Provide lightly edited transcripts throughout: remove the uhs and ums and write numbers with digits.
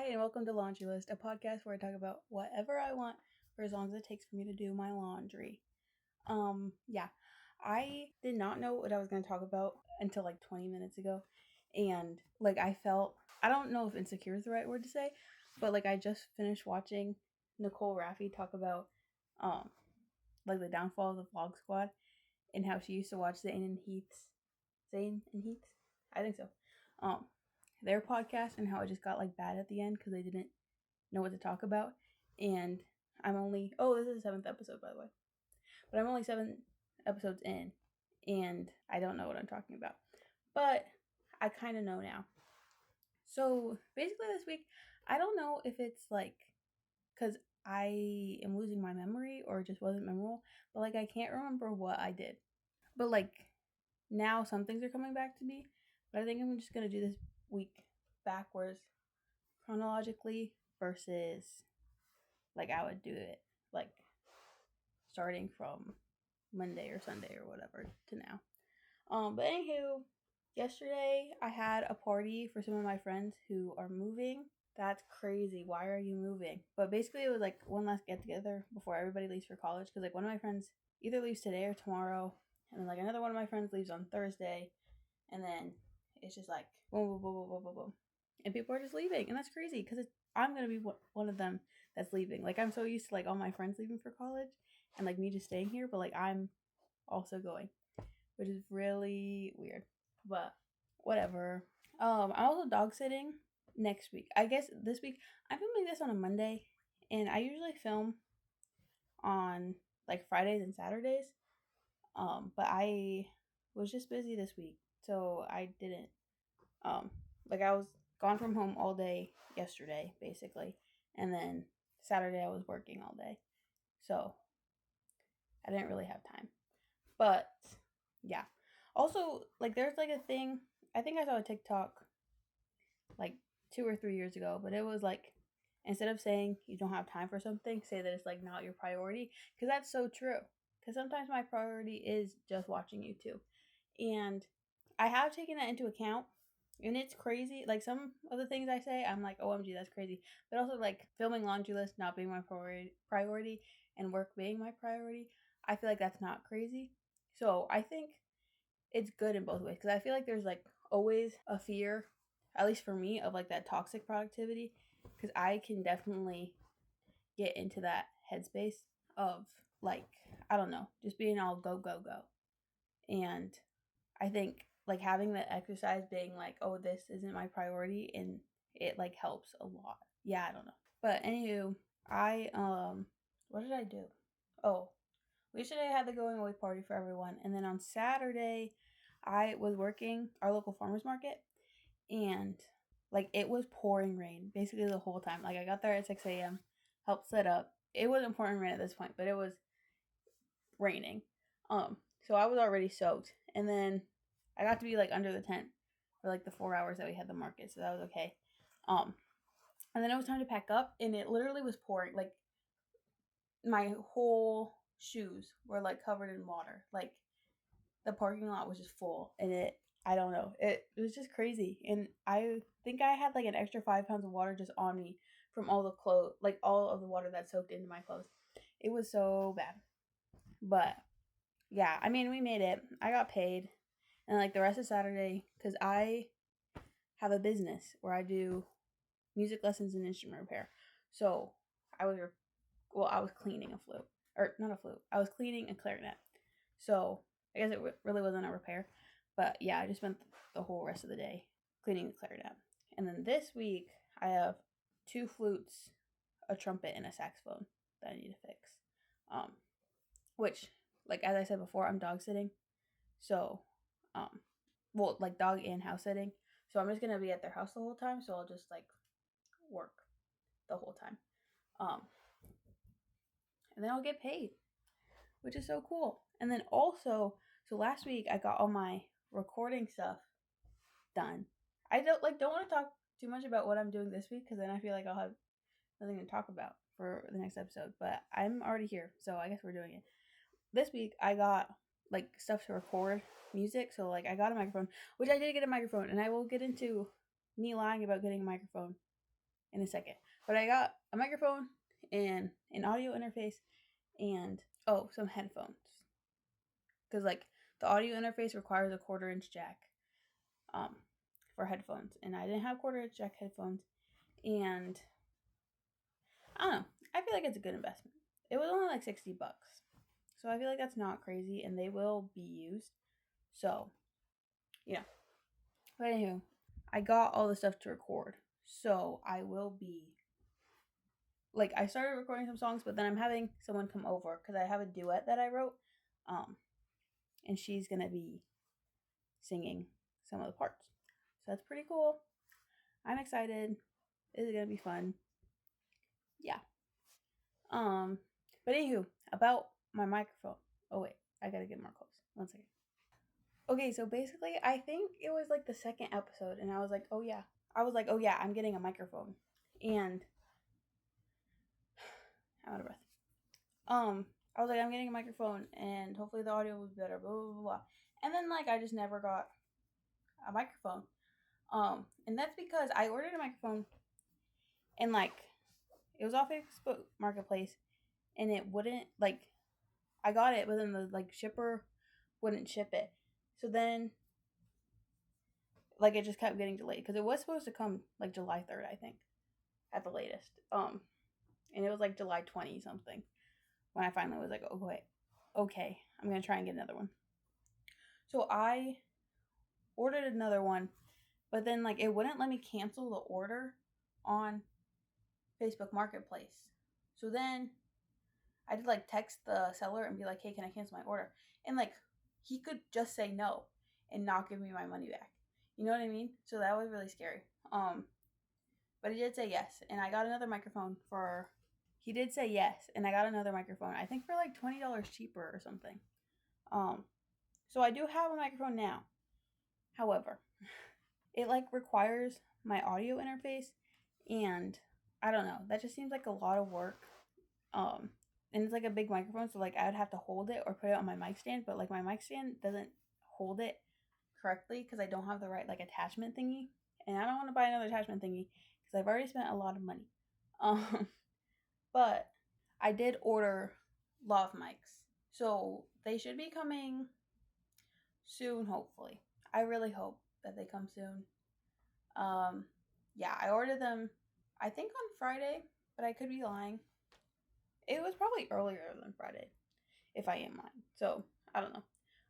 Hi, and welcome to Laundry List, a podcast where I talk about whatever I want for as long as it takes for me to do my laundry. Yeah, I did not know what I was going to talk about until like 20 minutes ago. And I don't know if insecure is the right word to say, but like I just finished watching Nicole Raffi talk about, um, like the downfall of the Vlog Squad and how she used to watch Zane and Heath's? I think so. Um, their podcast and how it just got like bad at the end because they didn't know what to talk about. And this is the seventh episode, by the way, but I'm only 7 episodes in, and I don't know what I'm talking about, but I kind of know now. So basically, this week, I don't know if it's like because I am losing my memory or it just wasn't memorable, but like I can't remember what I did. But like now, some things are coming back to me, but I think I'm just gonna do this week backwards chronologically versus like I would do it like starting from Monday or Sunday or whatever to now. But anywho, yesterday I had a party for some of my friends who are moving. That's crazy. Why are you moving? But basically, it was like one last get together before everybody leaves for college. Because like one of my friends either leaves today or tomorrow, and then like another one of my friends leaves on Thursday, and then it's just like boom, boom, boom, boom, boom, boom, boom, and people are just leaving, and that's crazy because I'm gonna be one of them that's leaving. Like I'm so used to like all my friends leaving for college, and like me just staying here, but like I'm also going, which is really weird. But whatever. I'm also dog sitting next week. I guess this week I'm filming this on a Monday, and I usually film on like Fridays and Saturdays. But I was just busy this week, so I didn't. Like I was gone from home all day yesterday, basically, and then Saturday I was working all day, so I didn't really have time. But yeah. Also, like there's like a thing, I think I saw a TikTok like 2 or 3 years ago, but it was like instead of saying you don't have time for something, say that it's like not your priority, because that's so true. Because sometimes my priority is just watching YouTube, and I have taken that into account, and it's crazy. Like some of the things I say, I'm like, OMG, that's crazy. But also like filming Laundry List not being my priority and work being my priority, I feel like that's not crazy. So I think it's good in both ways because I feel like there's like always a fear, at least for me, of like that toxic productivity because I can definitely get into that headspace of like, I don't know, just being all go, go, go. And I think like having the exercise being like, oh, this isn't my priority, and it like helps a lot. Yeah, I don't know. But anywho, what did I do? Oh, yesterday I had the going away party for everyone, and then on Saturday I was working our local farmers market, and like it was pouring rain basically the whole time. Like I got there at 6 a.m., helped set up. It wasn't pouring rain at this point, but it was raining. So I was already soaked, and then I got to be like under the tent for like the 4 hours that we had the market, so that was okay. Um, and then it was time to pack up, and it literally was pouring. Like my whole shoes were like covered in water. Like the parking lot was just full, and I don't know, it was just crazy. And I think I had like an extra 5 pounds of water just on me from all the clothes, like all of the water that soaked into my clothes. It was so bad. But yeah, I mean, we made it. I got paid, and like the rest of Saturday, because I have a business where I do music lessons and instrument repair. So I was I was cleaning a flute, or not a flute. I was cleaning a clarinet. So I guess it really wasn't a repair, but yeah, I just spent the whole rest of the day cleaning the clarinet. And then this week I have 2 flutes, a trumpet, and a saxophone that I need to fix. Which, like as I said before, I'm dog sitting, so like dog and house sitting. So I'm just gonna be at their house the whole time. So I'll just like work the whole time. Um, and then I'll get paid, which is so cool. And then also, so last week I got all my recording stuff done. I don't want to talk too much about what I'm doing this week because then I feel like I'll have nothing to talk about for the next episode. But I'm already here, so I guess we're doing it. This week I got like stuff to record music, so like I got a microphone, which I did get a microphone, and I will get into me lying about getting a microphone in a second. But I got a microphone and an audio interface and some headphones. Because like the audio interface requires a 1/4-inch jack for headphones. And I didn't have 1/4-inch jack headphones. And I don't know. I feel like it's a good investment. It was only like $60. So I feel like that's not crazy and they will be used. So, yeah. But anywho, I got all the stuff to record. So I will be like, I started recording some songs, but then I'm having someone come over because I have a duet that I wrote. And she's gonna be singing some of the parts. So that's pretty cool. I'm excited. This is gonna be fun. Yeah. But anywho, about my microphone. Oh wait, I gotta get more close. 1 second. Okay, so basically, I think it was like the second episode, and I was like, oh yeah, I'm getting a microphone, and I'm out of breath. I was like, I'm getting a microphone, and hopefully the audio will be better, blah blah blah blah. And then like I just never got a microphone. And that's because I ordered a microphone, and like it was off Facebook Marketplace, and it wouldn't like I got it, but then the like shipper wouldn't ship it. So then like it just kept getting delayed because it was supposed to come like July 3rd, I think, at the latest. And it was like July 20 something when I finally was like, okay, I'm gonna try and get another one. So I ordered another one, but then like it wouldn't let me cancel the order on Facebook Marketplace. So then I did like text the seller and be like, hey, can I cancel my order? And like he could just say no and not give me my money back. You know what I mean? So that was really scary. But he did say yes, and I got another microphone for. He did say yes, and I got another microphone. I think for like $20 cheaper or something. So I do have a microphone now. However, it like requires my audio interface, and I don't know. That just seems like a lot of work. And it's like a big microphone, so like I would have to hold it or put it on my mic stand, but like my mic stand doesn't hold it correctly because I don't have the right like attachment thingy, and I don't want to buy another attachment thingy because I've already spent a lot of money. But I did order lav mics, so they should be coming soon. Hopefully, I really hope that they come soon. Yeah, I ordered them. I think on Friday, but I could be lying. It was probably earlier than Friday, if I am lying. So, I don't know.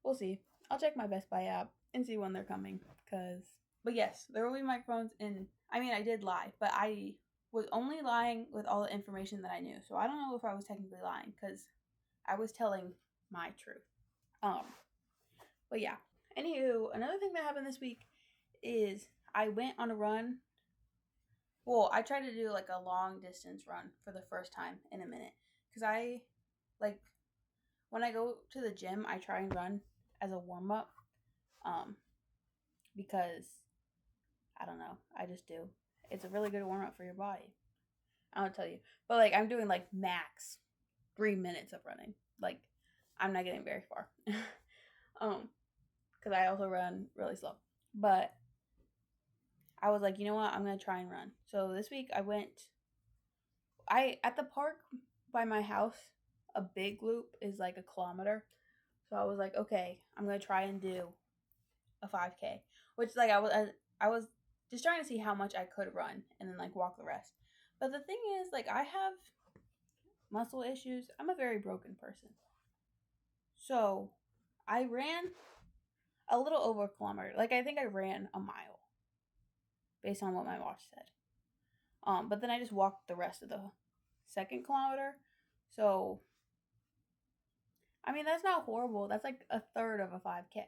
We'll see. I'll check my Best Buy app and see when they're coming. But yes, there will be microphones. And I mean, I did lie, but I was only lying with all the information that I knew. So I don't know if I was technically lying because I was telling my truth. But yeah. Anywho, another thing that happened this week is I went on a run. Well, I tried to do like a long distance run for the first time in a minute. Because I, like, when I go to the gym, I try and run as a warm up. Because, I don't know, I just do. It's a really good warm up for your body. I don't tell you. But, like, I'm doing, like, max 3 minutes of running. Like, I'm not getting very far. Because I also run really slow. But I was like, you know what? I'm going to try and run. So this week I went, at the park by my house, a big loop is like a kilometer. So I was like, okay, I'm going to try and do a 5K, which like I was just trying to see how much I could run and then like walk the rest. But the thing is, like, I have muscle issues. I'm a very broken person. So I ran a little over a kilometer. Like, I think I ran a mile based on what my watch said. But then I just walked the rest of the second kilometer. So, I mean, that's not horrible. That's like a third of a 5K.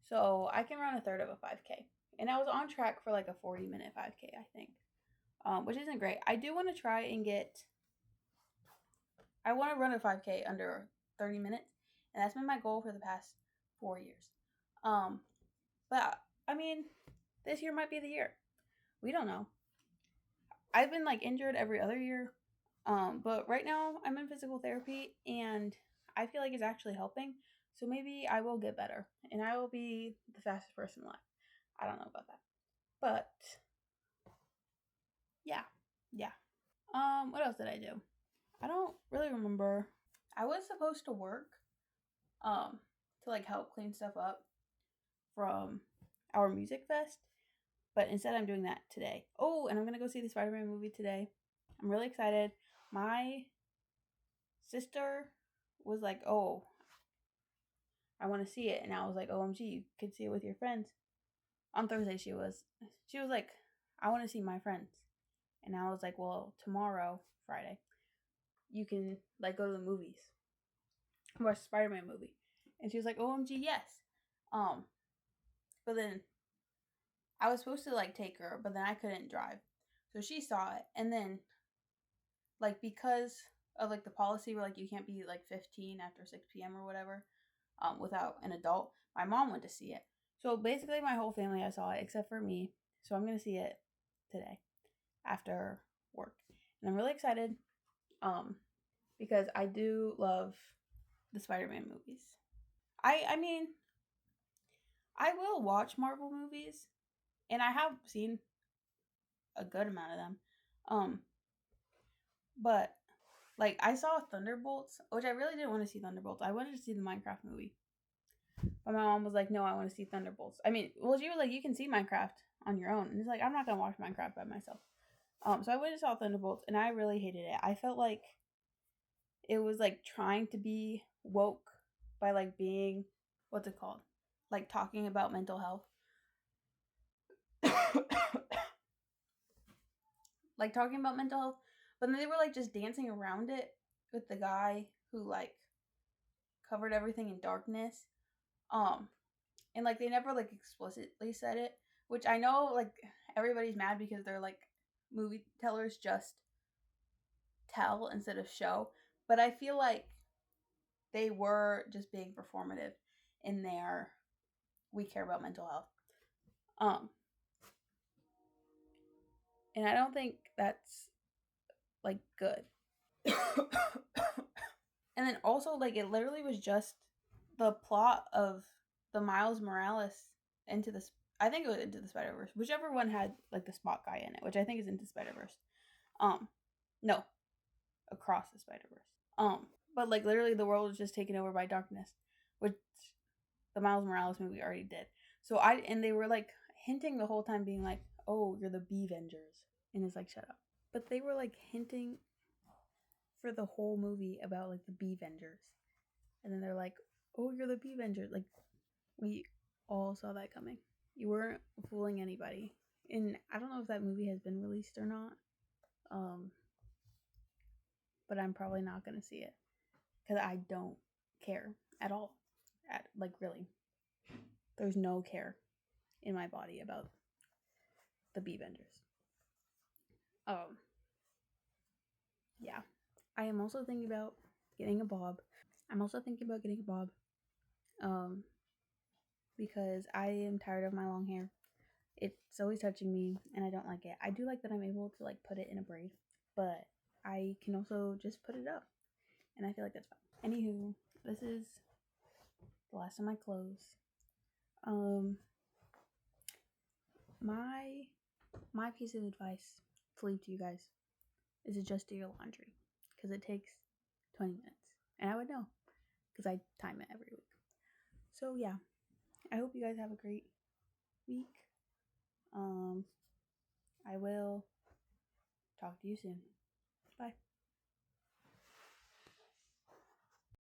So I can run a third of a 5K. And I was on track for like a 40-minute 5K, I think. Which isn't great. I do want to try and I want to run a 5K under 30 minutes. And that's been my goal for the past 4 years. But, I mean, this year might be the year. We don't know. I've been like injured every other year. But right now I'm in physical therapy and I feel like it's actually helping. So maybe I will get better and I will be the fastest person alive. I don't know about that. But Yeah. What else did I do? I don't really remember. I was supposed to work, to like help clean stuff up from our music fest, but instead I'm doing that today. Oh, and I'm gonna go see the Spider-Man movie today. I'm really excited. My sister was like, "Oh, I want to see it," and I was like, "OMG, you could see it with your friends." On Thursday, she was like, "I want to see my friends," and I was like, "Well, tomorrow, Friday, you can like go to the movies, watch the Spider-Man movie," and she was like, "OMG, yes." Um, but then I was supposed to like take her, but then I couldn't drive, so she saw it, and then like because of like the policy where like you can't be like 15 after 6 p.m. or whatever, without an adult, my mom went to see it. So basically, my whole family I saw it except for me. So I'm gonna see it today after work, and I'm really excited, because I do love the Spider-Man movies. I mean, I will watch Marvel movies, and I have seen a good amount of them, um, but like I saw Thunderbolts, which I really didn't want to see Thunderbolts. I wanted to see the Minecraft movie. But my mom was like, "No, I want to see Thunderbolts." I mean, well, she was like, "You can see Minecraft on your own," and it's like I'm not gonna watch Minecraft by myself. So I went and saw Thunderbolts, and I really hated it. I felt like it was like trying to be woke by like being, what's it called, like talking about mental health, like talking about mental health. But then they were like just dancing around it with the guy who like covered everything in darkness. Um, and like they never like explicitly said it, which I know like everybody's mad because they're like movie tellers just tell instead of show, but I feel like they were just being performative in their we care about mental health, um and I don't think that's like good. And then also like it literally was just the plot of the Miles Morales into the I think it was Into the Spider-Verse, whichever one had like the Spot guy in it, which I think is Into Spider-Verse. No, Across the Spider-Verse. But like literally the world was just taken over by darkness, which the Miles Morales movie already did. So and they were like hinting the whole time, being like, "Oh, you're the B-Vengers," and it's like, shut up. But they were like hinting for the whole movie about like the B-Vengers, and then they're like, "Oh, you're the B-Vengers." Like we all saw that coming. You weren't fooling anybody. And I don't know if that movie has been released or not. Um, but I'm probably not gonna see it because I don't care at all. Like really, there's no care in my body about the B-Vengers. Um, yeah. I am also thinking about getting a bob. Um, because I am tired of my long hair. It's always touching me, and I don't like it. I do like that I'm able to like put it in a braid, but I can also just put it up, and I feel like that's fine. Anywho, this is the last of my clothes. Um, my piece of advice to leave to you guys is to just do your laundry, because it takes 20 minutes, and I would know because I time it every week. So yeah, I hope you guys have a great week. Um, I will talk to you soon.